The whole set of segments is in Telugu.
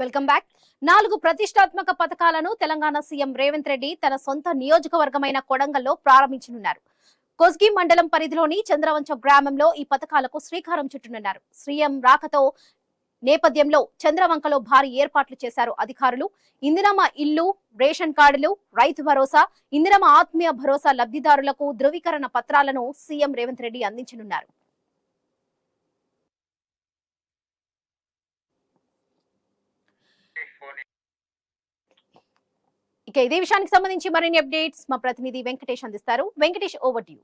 Welcome back. 4 ప్రతిష్టాత్మక పథకాలను తెలంగాణ సీఎం రేవంత్ రెడ్డి తన సొంత నియోజకవర్గమైన కొడంగల్లో ప్రారంభించనున్నారు. కొస్గి మండలం పరిధిలోని చంద్రవంచ గ్రామంలో ఈ పథకాలకు శ్రీకారం చుట్టనున్నారు. సీఎం రాకతో నేపథ్యంలో చంద్రవంకలో భారీ ఏర్పాట్లు చేశారు అధికారులు. ఇందిరమ్మ ఇల్లు, రేషన్ కార్డులు, రైతు భరోసా, ఇందిరమ్మ ఆత్మీయ భరోసా లబ్ధిదారులకు ధృవీకరణ పత్రాలను సీఎం రేవంత్ రెడ్డి అందించనున్నారు. ఇక ఇదే విషయానికి సంబంధించి మరిన్ని అప్డేట్స్ మా ప్రతినిధి వెంకటేష్ అందిస్తారు. Venkatesh, over to you.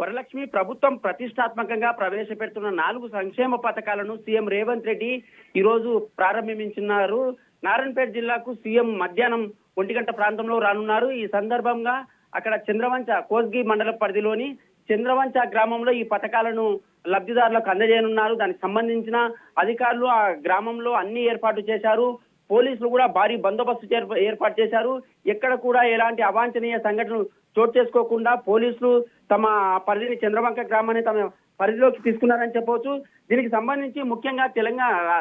Varalakshmi, ప్రభుత్వం ప్రతిష్టాత్మకంగా ప్రవేశపెడుతున్న 4 సంక్షేమ పథకాలను సీఎం రేవంత్ రెడ్డి ఈ రోజు ప్రారంభించున్నారు. నారాయణపేట జిల్లాకు సీఎం మధ్యాహ్నం 1 గంట ప్రాంతంలో రానున్నారు. ఈ సందర్భంగా అక్కడ చంద్రవంచ కోస్గి మండల పరిధిలోని చంద్రవంచ గ్రామంలో ఈ పథకాలను లబ్ధిదారులకు అందజేయనున్నారు. దానికి సంబంధించిన అధికారులు ఆ గ్రామంలో అన్ని ఏర్పాటు చేశారు. పోలీసులు కూడా భారీ బందోబస్తు ఏర్పాటు చేశారు. ఎక్కడ కూడా ఎలాంటి అవాంఛనీయ సంఘటనలు చోటు చేసుకోకుండా పోలీసులు తమ పరిధిని చంద్రవంక గ్రామాన్ని తమ పరిధిలోకి తీసుకున్నారని చెప్పవచ్చు. దీనికి సంబంధించి ముఖ్యంగా తెలంగాణ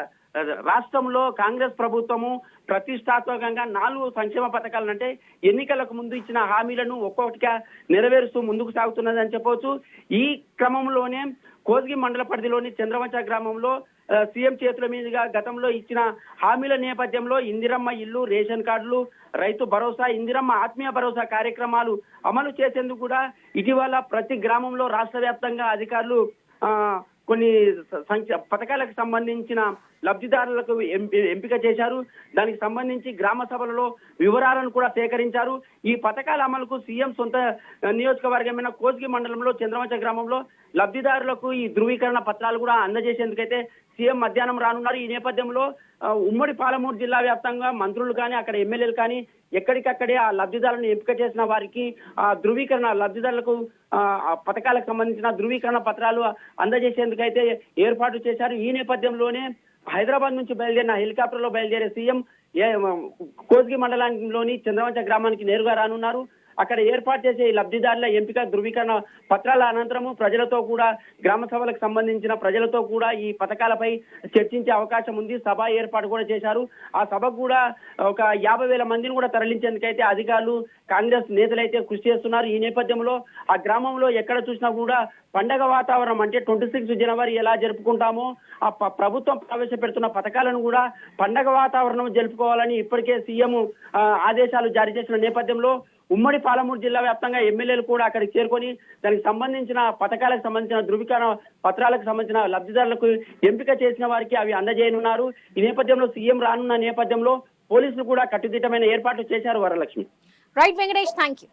రాష్ట్రంలో కాంగ్రెస్ ప్రభుత్వము ప్రతిష్టాత్మకంగా 4 సంక్షేమ పథకాలను, అంటే ఎన్నికలకు ముందు ఇచ్చిన హామీలను ఒక్కొక్కటిగా నెరవేరుస్తూ ముందుకు సాగుతున్నదని చెప్పవచ్చు. ఈ క్రమంలోనే కోస్గి మండల పరిధిలోని చంద్రవంచ గ్రామంలో సీఎం చేతుల మీదుగా గతంలో ఇచ్చిన హామీల నేపథ్యంలో ఇందిరమ్మ ఇల్లు, రేషన్ కార్డులు, రైతు భరోసా, ఇందిరమ్మ ఆత్మీయ భరోసా కార్యక్రమాలు అమలు చేసేందుకు కూడా ఇటీవల ప్రతి గ్రామంలో రాష్ట్ర వ్యాప్తంగా అధికారులు కొన్ని పథకాలకు సంబంధించిన లబ్ధిదారులకు ఎంపిక చేశారు. దానికి సంబంధించి గ్రామ సభలలో వివరాలను కూడా సేకరించారు. ఈ పథకాల అమలుకు సీఎం సొంత నియోజకవర్గమైన కోస్గి మండలంలో చంద్రవంచ గ్రామంలో లబ్ధిదారులకు ఈ ధృవీకరణ పత్రాలు కూడా అందజేసేందుకైతే సీఎం మధ్యాహ్నం రానున్నారు. ఈ నేపథ్యంలో ఉమ్మడి పాలమూరు జిల్లా వ్యాప్తంగా మంత్రులు కానీ, అక్కడ ఎమ్మెల్యేలు కానీ ఎక్కడికక్కడే ఆ లబ్ధిదారులను ఎంపిక చేసిన వారికి ఆ ధృవీకరణ లబ్ధిదారులకు పథకాలకు సంబంధించిన ధృవీకరణ పత్రాలు అందజేసేందుకైతే ఏర్పాటు చేశారు. ఈ నేపథ్యంలోనే హైదరాబాద్ నుంచి బయలుదేరిన హెలికాప్టర్ లో బయలుదేరే సీఎం కోస్గి మండలంలోని చంద్రవంచ గ్రామానికి నేరుగా రానున్నారు. అక్కడ ఏర్పాటు చేసే లబ్ధిదారుల ఎంపిక ధృవీకరణ పత్రాల అనంతరము ప్రజలతో కూడా, గ్రామ సభలకు సంబంధించిన ప్రజలతో కూడా ఈ పథకాలపై చర్చించే అవకాశం ఉంది. సభ ఏర్పాటు కూడా చేశారు. ఆ సభకు కూడా ఒక 50,000 మందిని కూడా తరలించేందుకైతే అధికారులు, కాంగ్రెస్ నేతలైతే కృషి చేస్తున్నారు. ఈ నేపథ్యంలో ఆ గ్రామంలో ఎక్కడ చూసినా కూడా పండగ వాతావరణం, అంటే 26 జనవరి ఎలా జరుపుకుంటామో ఆ ప్రభుత్వం ప్రవేశపెడుతున్న పథకాలను కూడా పండగ వాతావరణం జరుపుకోవాలని ఇప్పటికే సీఎం ఆదేశాలు జారీ చేసిన నేపథ్యంలో ఉమ్మడి పాలమూరు జిల్లా వ్యాప్తంగా ఎమ్మెల్యేలు కూడా అక్కడికి చేరుకొని దానికి సంబంధించిన పథకాలకు సంబంధించిన ధృవీకరణ పత్రాలకు సంబంధించిన లబ్ధిదారులకు ఎంపిక చేసిన వారికి అవి అందజేయనున్నారు. ఈ నేపథ్యంలో సీఎం రానున్న నేపథ్యంలో పోలీసులు కూడా కట్టుదిట్టమైన ఏర్పాట్లు చేశారు. Varalakshmi. Right Venkatesh, thank you.